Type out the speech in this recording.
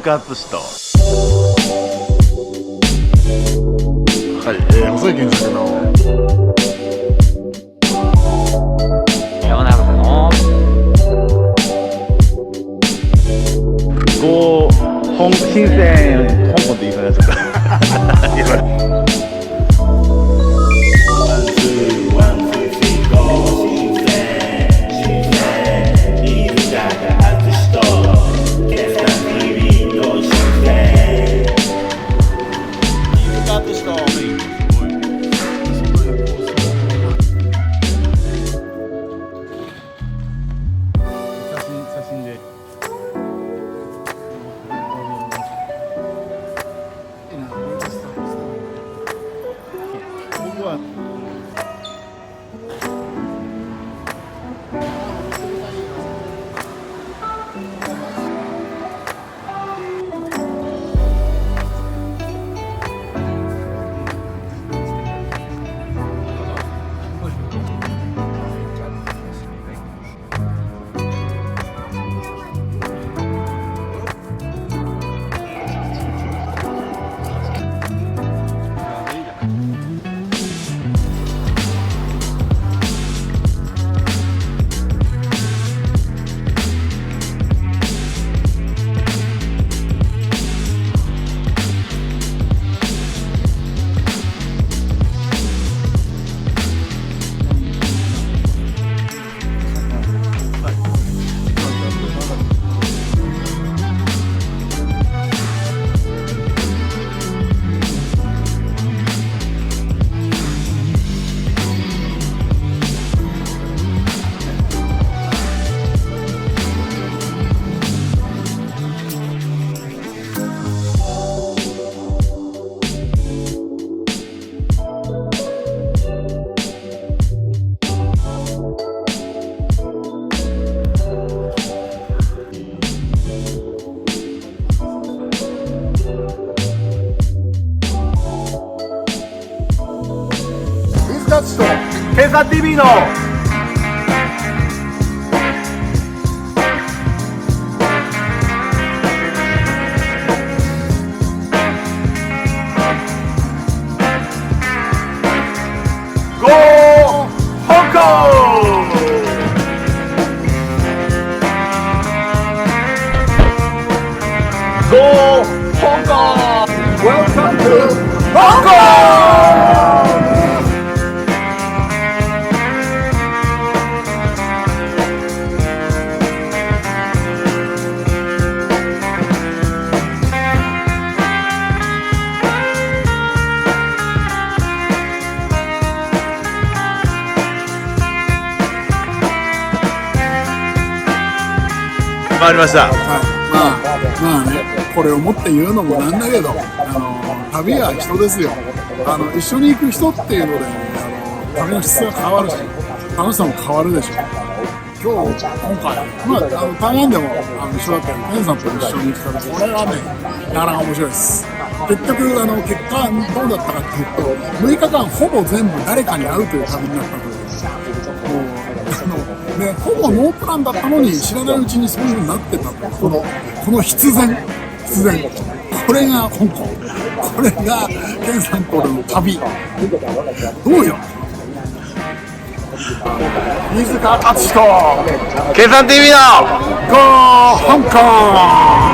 塚敦とはい、細い原作の山中の深セン香港って言い方ですかKEN3TV のWelcome to Hong Kong! 回りました。まあね、これをもって言うのもなんだけど、旅は人ですよ。一緒に行く人っていうので、旅の質が変わるし、楽しさも変わるでしょ。今回、台湾でも一緒だったり、ケンさんと一緒に行ったら、これはね、なかなか面白いです。結局、結果どうだったかっていうと、6日間ほぼ全部誰かに会うという旅になったという。ね、ほぼノープランだったのに知らないうちにそういう風になってたというこの必然これが香港、これがケンさんとの旅どうよ。飯塚敦とKEN3TV のゴー香港。